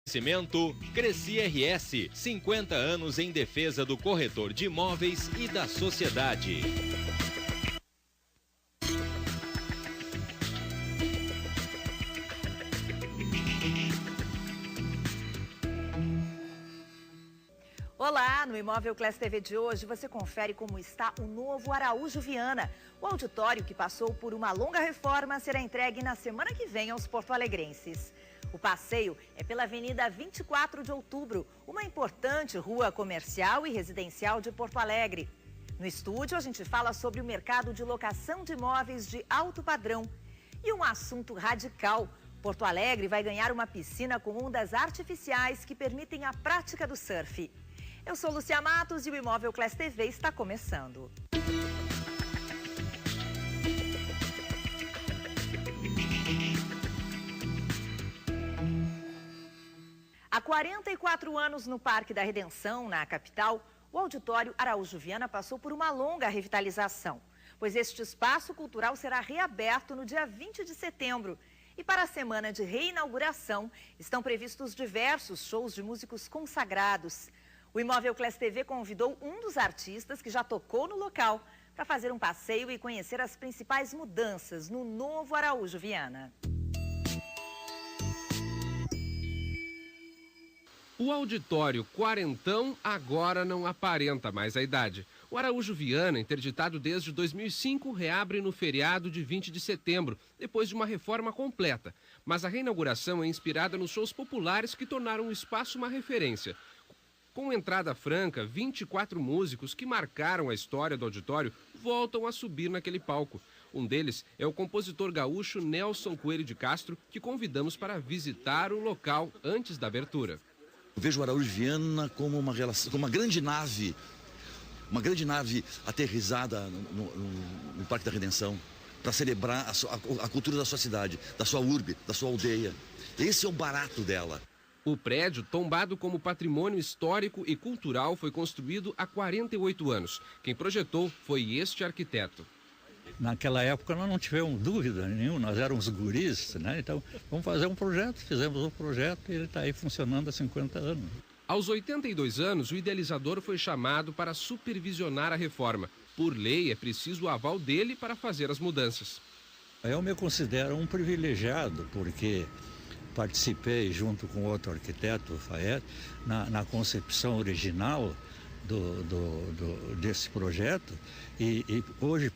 Cimento Cresci RS, 50 anos em defesa do corretor de imóveis e da sociedade. Olá, no Imóvel Class TV de hoje você confere como está o novo Araújo Viana. O auditório que passou por uma longa reforma será entregue na semana que vem aos porto-alegrenses. O passeio é pela Avenida 24 de Outubro, uma importante rua comercial e residencial de Porto Alegre. No estúdio, a gente fala sobre o mercado de locação de imóveis de alto padrão. E um assunto radical: Porto Alegre vai ganhar uma piscina com ondas artificiais que permitem a prática do surf. Eu sou Lúcia Matos e o Imóvel Class TV está começando. Há 44 anos no Parque da Redenção, na capital, o Auditório Araújo Viana passou por uma longa revitalização, pois este espaço cultural será reaberto no dia 20 de setembro. E para a semana de reinauguração, estão previstos diversos shows de músicos consagrados. O Imóvel Class TV convidou um dos artistas que já tocou no local para fazer um passeio e conhecer as principais mudanças no novo Araújo Viana. O auditório quarentão agora não aparenta mais a idade. O Araújo Viana, interditado desde 2005, reabre no feriado de 20 de setembro, depois de uma reforma completa. Mas a reinauguração é inspirada nos shows populares que tornaram o espaço uma referência. Com entrada franca, 24 músicos que marcaram a história do auditório voltam a subir naquele palco. Um deles é o compositor gaúcho Nelson Coelho de Castro, que convidamos para visitar o local antes da abertura. Eu vejo o Araújo Viana como uma grande nave aterrissada no Parque da Redenção, para celebrar a cultura da sua cidade, da sua urbe, da sua aldeia. Esse é o barato dela. O prédio, tombado como patrimônio histórico e cultural, foi construído há 48 anos. Quem projetou foi este arquiteto. Naquela época nós não tivemos dúvida nenhuma, nós éramos guris, né? Então vamos fazer um projeto, fizemos um projeto e ele está aí funcionando há 50 anos. Aos 82 anos, o idealizador foi chamado para supervisionar a reforma. Por lei, é preciso o aval dele para fazer as mudanças. Eu me considero um privilegiado, porque participei junto com outro arquiteto, o Fayette, na concepção original desse projeto e hoje,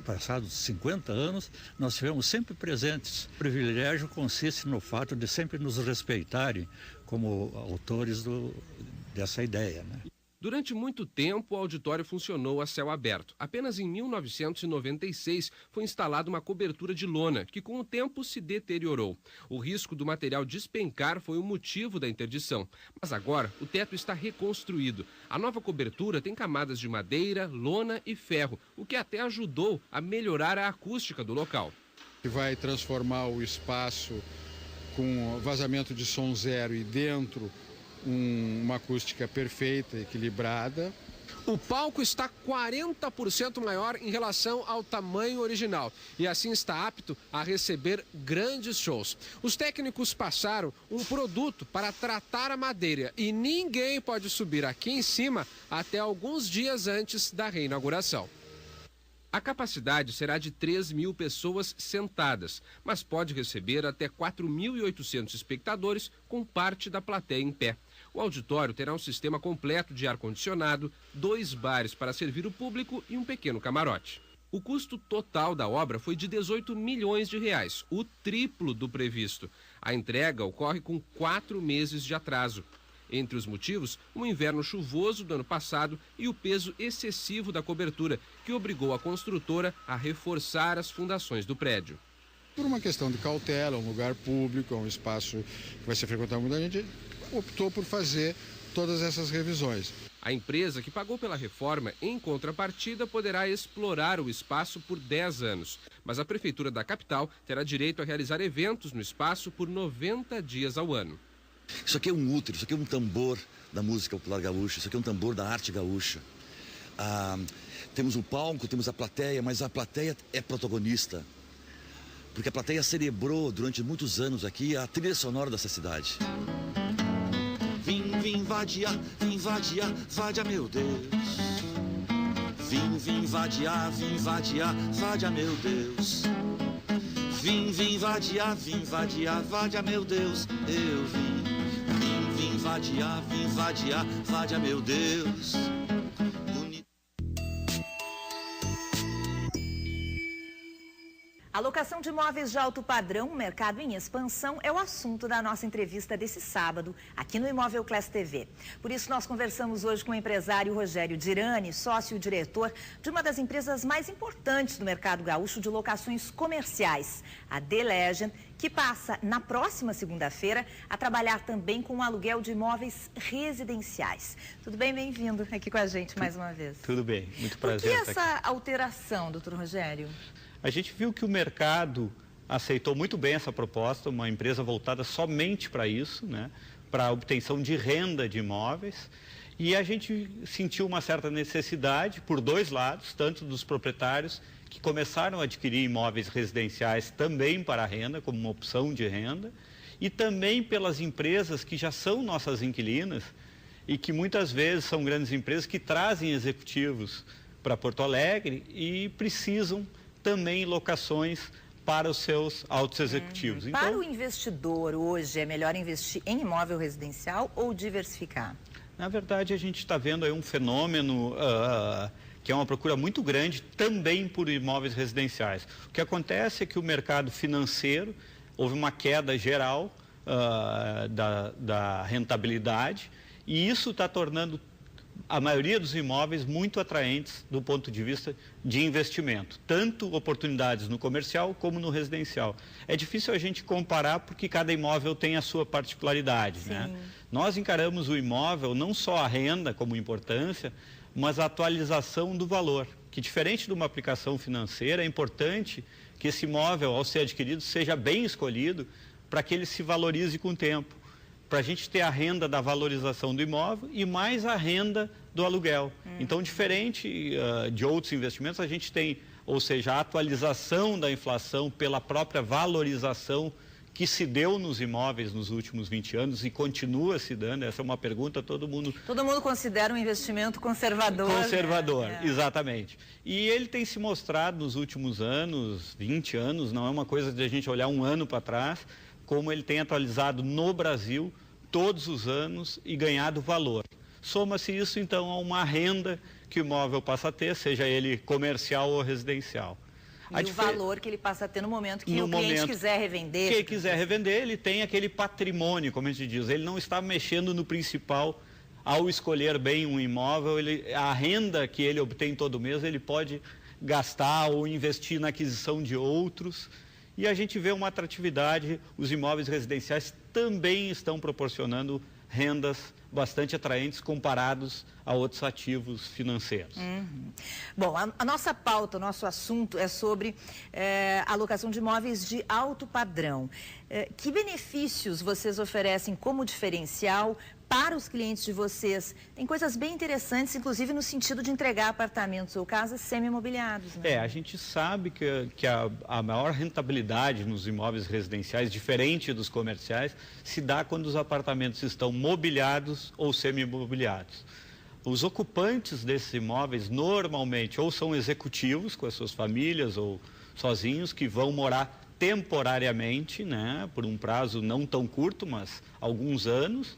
passados 50 anos, nós estivemos sempre presentes. O privilégio consiste no fato de sempre nos respeitarem como autores dessa ideia, né? Durante muito tempo, o auditório funcionou a céu aberto. Apenas em 1996 foi instalada uma cobertura de lona, que com o tempo se deteriorou. O risco do material despencar foi o motivo da interdição. Mas agora, o teto está reconstruído. A nova cobertura tem camadas de madeira, lona e ferro, o que até ajudou a melhorar a acústica do local. Vai transformar o espaço com vazamento de som zero e dentro uma acústica perfeita, equilibrada. O palco está 40% maior em relação ao tamanho original e assim está apto a receber grandes shows. Os técnicos passaram um produto para tratar a madeira e ninguém pode subir aqui em cima até alguns dias antes da reinauguração. A capacidade será de 3.000 pessoas sentadas, mas pode receber até 4.800 espectadores com parte da plateia em pé. O auditório terá um sistema completo de ar-condicionado, 2 bares para servir o público e um pequeno camarote. O custo total da obra foi de 18 milhões de reais, o triplo do previsto. A entrega ocorre com 4 meses de atraso. Entre os motivos, o inverno chuvoso do ano passado e o peso excessivo da cobertura, que obrigou a construtora a reforçar as fundações do prédio. Por uma questão de cautela, um lugar público, um espaço que vai ser frequentado muita gente, optou por fazer todas essas revisões. A empresa que pagou pela reforma, em contrapartida, poderá explorar o espaço por 10 anos. Mas a Prefeitura da capital terá direito a realizar eventos no espaço por 90 dias ao ano. Isso aqui é um útero, isso aqui é um tambor da música popular gaúcha, isso aqui é um tambor da arte gaúcha. Temos o palco, temos a plateia, mas a plateia é protagonista. Porque a plateia celebrou durante muitos anos aqui a trilha sonora dessa cidade. vadiar, vadia meu Deus. Vim vadiar, vadia meu Deus. Vim vadiar, vadia meu Deus. Eu vim vadiar, vadia meu Deus. A locação de imóveis de alto padrão, mercado em expansão, é o assunto da nossa entrevista desse sábado, aqui no Imóvel Class TV. Por isso, nós conversamos hoje com o empresário Rogério Dirani, sócio-diretor de uma das empresas mais importantes do mercado gaúcho de locações comerciais, a The Legend, que passa, na próxima segunda-feira, a trabalhar também com o aluguel de imóveis residenciais. Tudo bem? Bem-vindo aqui com a gente mais uma vez. Tudo bem, muito prazer. Por que essa alteração, doutor Rogério? A gente viu que o mercado aceitou muito bem essa proposta, uma empresa voltada somente para isso, né, para a obtenção de renda de imóveis. E a gente sentiu uma certa necessidade por dois lados, tanto dos proprietários que começaram a adquirir imóveis residenciais também para a renda, como uma opção de renda, e também pelas empresas que já são nossas inquilinas e que muitas vezes são grandes empresas que trazem executivos para Porto Alegre e precisam também locações para os seus altos executivos. Então, para o investidor hoje, é melhor investir em imóvel residencial ou diversificar? Na verdade, a gente está vendo aí um fenômeno que é uma procura muito grande também por imóveis residenciais. O que acontece é que o mercado financeiro, houve uma queda geral da rentabilidade e isso está tornando a maioria dos imóveis muito atraentes do ponto de vista de investimento, tanto oportunidades no comercial como no residencial. É difícil a gente comparar porque cada imóvel tem a sua particularidade, né? Nós encaramos o imóvel não só a renda como importância, mas a atualização do valor, que diferente de uma aplicação financeira, é importante que esse imóvel, ao ser adquirido, seja bem escolhido para que ele se valorize com o tempo, para a gente ter a renda da valorização do imóvel e mais a renda do aluguel. Então, diferente de outros investimentos, a gente tem, ou seja, a atualização da inflação pela própria valorização que se deu nos imóveis nos últimos 20 anos e continua se dando. Essa é uma pergunta todo mundo considera um investimento conservador. Conservador, né? Exatamente. E ele tem se mostrado nos últimos anos, 20 anos, não é uma coisa de a gente olhar um ano para trás, como ele tem atualizado no Brasil todos os anos e ganhado valor. Soma-se isso, então, a uma renda que o imóvel passa a ter, seja ele comercial ou residencial. E o valor que ele passa a ter no momento que o cliente quiser revender. Quem quiser revender, ele tem aquele patrimônio, como a gente diz. Ele não está mexendo no principal ao escolher bem um imóvel. A renda que ele obtém todo mês, ele pode gastar ou investir na aquisição de outros. E a gente vê uma atratividade, os imóveis residenciais também estão proporcionando rendas bastante atraentes comparados a outros ativos financeiros. Bom, a nossa pauta, o nosso assunto é sobre a alocação de imóveis de alto padrão. Que benefícios vocês oferecem como diferencial para os clientes de vocês? Tem coisas bem interessantes, inclusive no sentido de entregar apartamentos ou casas semi-imobiliados, né? A gente sabe que a maior rentabilidade nos imóveis residenciais, diferente dos comerciais, se dá quando os apartamentos estão mobiliados ou semi-imobiliados. Os ocupantes desses imóveis normalmente ou são executivos com as suas famílias ou sozinhos que vão morar temporariamente, né, por um prazo não tão curto, mas alguns anos.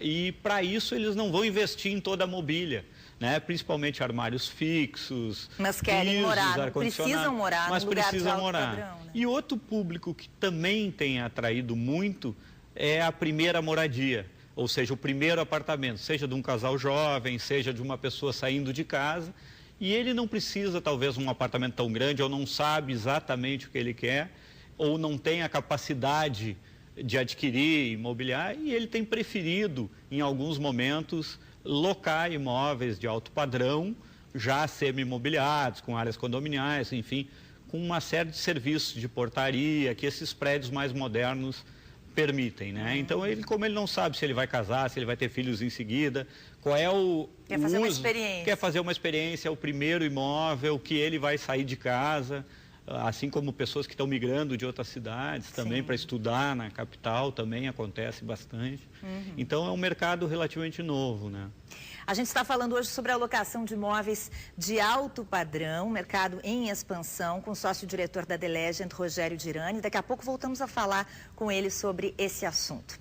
E para isso eles não vão investir em toda a mobília, né? Principalmente armários fixos, mas querem morar, precisam morar mas no lugar precisam de alto morar. Padrão, né? E outro público que também tem atraído muito é a primeira moradia, ou seja, o primeiro apartamento, seja de um casal jovem, seja de uma pessoa saindo de casa, e ele não precisa talvez um apartamento tão grande, ou não sabe exatamente o que ele quer, ou não tem a capacidade de adquirir imobiliário, e ele tem preferido, em alguns momentos, locar imóveis de alto padrão, já semi-imobiliados, com áreas condominiais, enfim, com uma série de serviços de portaria que esses prédios mais modernos permitem, né? Então, como ele não sabe se ele vai casar, se ele vai ter filhos em seguida, qual é o Quer fazer uma experiência. Quer fazer uma experiência, o primeiro imóvel, que ele vai sair de casa. assim como pessoas que estão migrando de outras cidades também para estudar na capital, também acontece bastante. Então é um mercado relativamente novo, né? A gente está falando hoje sobre a locação de imóveis de alto padrão, mercado em expansão, com o sócio-diretor da The Legend, Rogério Girani. Daqui a pouco voltamos a falar com ele sobre esse assunto.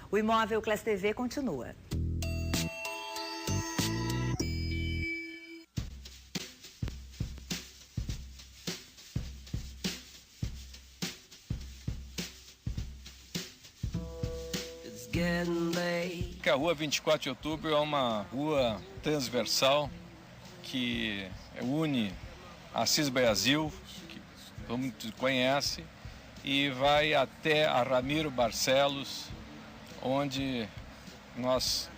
O Imóvel Class TV continua. A rua 24 de outubro é uma rua transversal que une Assis Brasil, que todo mundo conhece, e vai até a Ramiro Barcelos, onde nós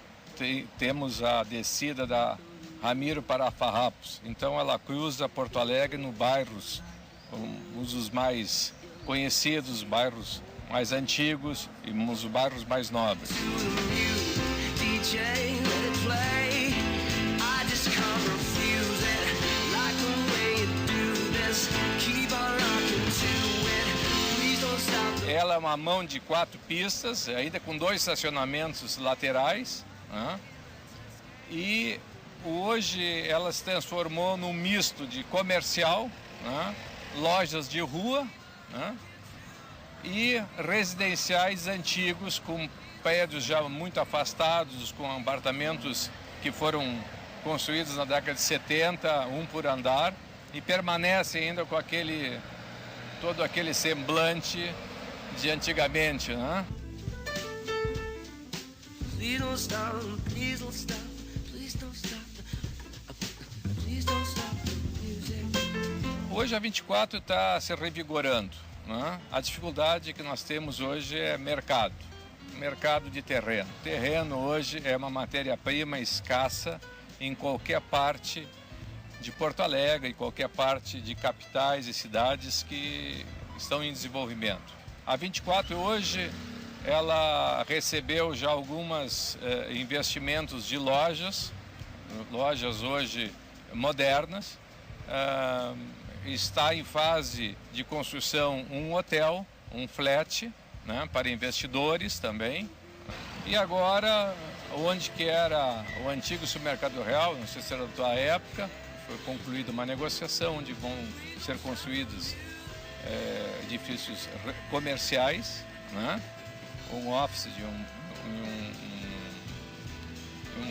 temos a descida da Ramiro para Farrapos. Então ela cruza Porto Alegre no bairros, um dos mais conhecidos, bairros mais antigos e os bairros mais nobres. Ela é uma mão de 4 pistas, ainda com 2 estacionamentos laterais, né? E hoje ela se transformou num misto de comercial, né? Lojas de rua, né? E residenciais antigos com prédios já muito afastados, com apartamentos que foram construídos na década de 70, um por andar, e permanecem ainda com todo aquele semblante de antigamente, né? Hoje a 24 está se revigorando, né? A dificuldade que nós temos hoje é mercado de terreno. Terreno hoje é uma matéria-prima escassa em qualquer parte de Porto Alegre, em qualquer parte de capitais e cidades que estão em desenvolvimento. A 24 hoje, ela recebeu já alguns investimentos de lojas hoje modernas, está em fase de construção um hotel, um flat, né, para investidores também. E agora, onde que era o antigo Supermercado Real, não sei se era da tua época, foi concluída uma negociação onde vão ser construídos edifícios comerciais, né, um office de um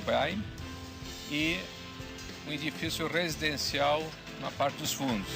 prime e um edifício residencial na parte dos fundos.